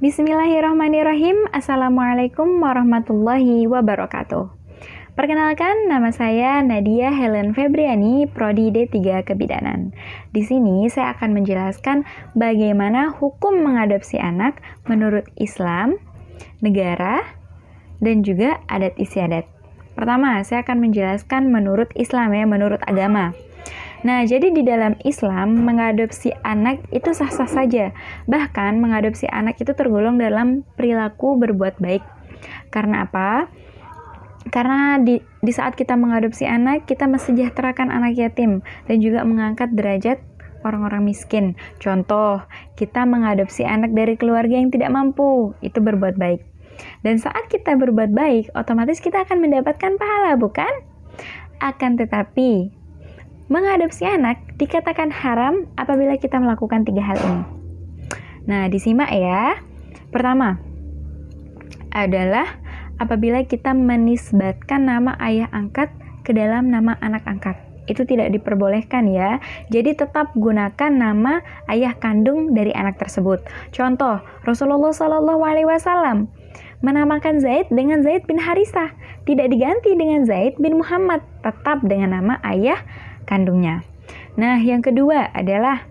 Bismillahirrahmanirrahim. Assalamualaikum warahmatullahi wabarakatuh. Perkenalkan, nama saya Nadia Helen Febriani, Prodi D3 Kebidanan. Di sini saya akan menjelaskan bagaimana hukum mengadopsi anak menurut Islam, negara, dan juga adat istiadat. Pertama, saya akan menjelaskan menurut Islam menurut agama. Nah, jadi di dalam Islam, mengadopsi anak itu sah-sah saja. Bahkan, mengadopsi anak itu tergolong dalam perilaku berbuat baik. Karena apa? Karena di saat kita mengadopsi anak, kita mensejahterakan anak yatim dan juga mengangkat derajat orang-orang miskin. Contoh, kita mengadopsi anak dari keluarga yang tidak mampu, itu berbuat baik. Dan saat kita berbuat baik, otomatis kita akan mendapatkan pahala, bukan? Akan tetapi, mengadopsi anak dikatakan haram apabila kita melakukan 3 hal ini. Nah, disimak ya. Pertama, adalah apabila kita menisbatkan nama ayah angkat ke dalam nama anak angkat. Itu tidak diperbolehkan ya. Jadi tetap gunakan nama ayah kandung dari anak tersebut. Contoh, Rasulullah SAW menamakan Zaid dengan Zaid bin Harisah. Tidak diganti dengan Zaid bin Muhammad. Tetap dengan nama ayah kandungnya. Nah, yang kedua adalah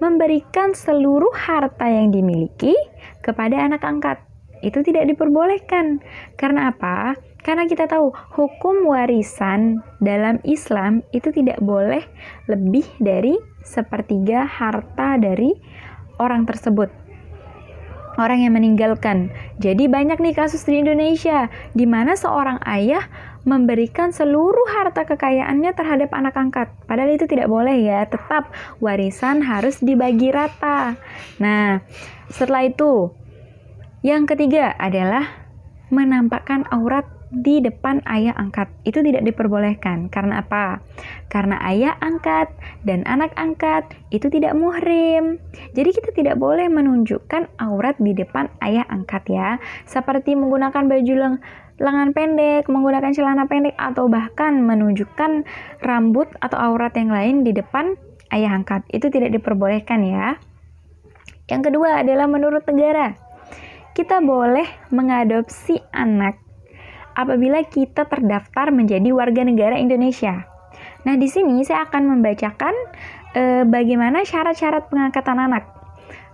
memberikan seluruh harta yang dimiliki kepada anak angkat. Itu tidak diperbolehkan. Karena apa? Karena kita tahu hukum warisan dalam Islam itu tidak boleh lebih dari 1/3 harta dari orang tersebut. Orang yang meninggalkan. Jadi banyak nih kasus di Indonesia di mana seorang ayah memberikan seluruh harta kekayaannya terhadap anak angkat. Padahal itu tidak boleh ya. Tetap warisan harus dibagi rata. Nah, setelah itu yang ketiga adalah menampakkan aurat di depan ayah angkat. Itu tidak diperbolehkan. Karena apa? Karena ayah angkat dan anak angkat itu tidak muhrim. Jadi kita tidak boleh menunjukkan aurat di depan ayah angkat ya. Seperti menggunakan baju lengan pendek, menggunakan celana pendek, atau bahkan menunjukkan rambut atau aurat yang lain di depan ayah angkat. Itu tidak diperbolehkan ya. Yang kedua adalah menurut negara. Kita boleh mengadopsi anak apabila kita terdaftar menjadi warga negara Indonesia. Nah, di sini saya akan membacakan bagaimana syarat-syarat pengangkatan anak.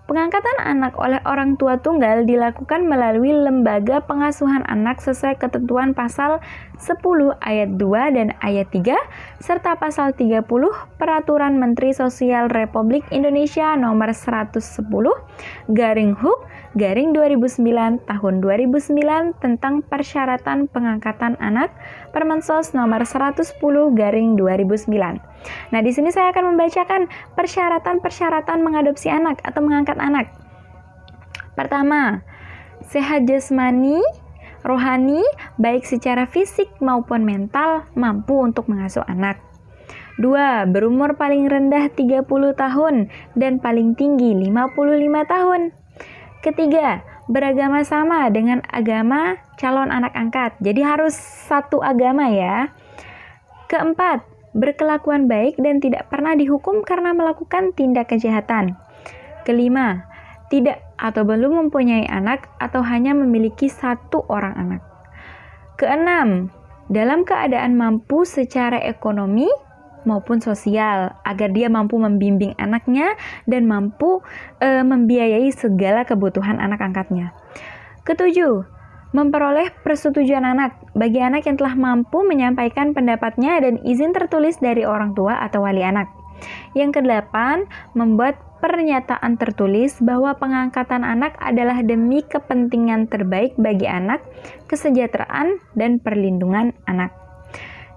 Pengangkatan anak oleh orang tua tunggal dilakukan melalui lembaga pengasuhan anak sesuai ketentuan pasal 10 ayat 2 dan ayat 3 serta pasal 30 Peraturan Menteri Sosial Republik Indonesia nomor 110/Huk/2009 tahun 2009 tentang persyaratan pengangkatan anak Permensos nomor 110/2009. Nah, di sini saya akan membacakan persyaratan-persyaratan mengadopsi anak atau mengangkat anak. Pertama, sehat jasmani, rohani, baik secara fisik maupun mental, mampu untuk mengasuh anak. 2. Berumur paling rendah 30 tahun dan paling tinggi 55 tahun. Ketiga, beragama sama dengan agama calon anak angkat. Jadi harus satu agama ya. Keempat, berkelakuan baik dan tidak pernah dihukum karena melakukan tindak kejahatan. Kelima, tidak atau belum mempunyai anak atau hanya memiliki 1 orang anak. Keenam, dalam keadaan mampu secara ekonomi maupun sosial agar dia mampu membimbing anaknya dan mampu membiayai segala kebutuhan anak angkatnya. Ketujuh, memperoleh persetujuan anak bagi anak yang telah mampu menyampaikan pendapatnya dan izin tertulis dari orang tua atau wali anak. Yang kedelapan, membuat pernyataan tertulis bahwa pengangkatan anak adalah demi kepentingan terbaik bagi anak, kesejahteraan, dan perlindungan anak.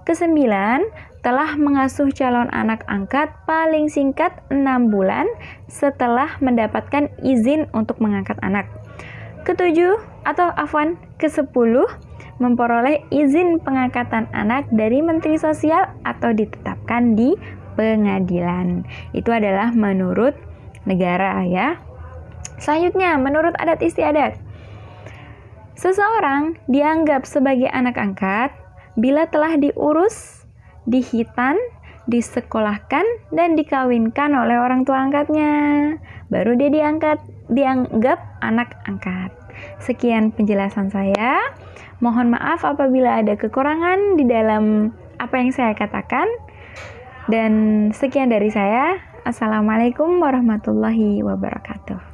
Kesembilan, telah mengasuh calon anak angkat paling singkat 6 bulan setelah mendapatkan izin untuk mengangkat anak. Ke-10 memperoleh izin pengangkatan anak dari Menteri Sosial atau ditetapkan di pengadilan. Itu adalah menurut negara ya. Selanjutnya, menurut adat istiadat. Seseorang dianggap sebagai anak angkat bila telah diurus, dihitan, disekolahkan, dan dikawinkan oleh orang tua angkatnya. Baru dia dianggap anak angkat. Sekian penjelasan saya. Mohon maaf apabila ada kekurangan di dalam apa yang saya katakan. Dan sekian dari saya. Assalamualaikum warahmatullahi wabarakatuh.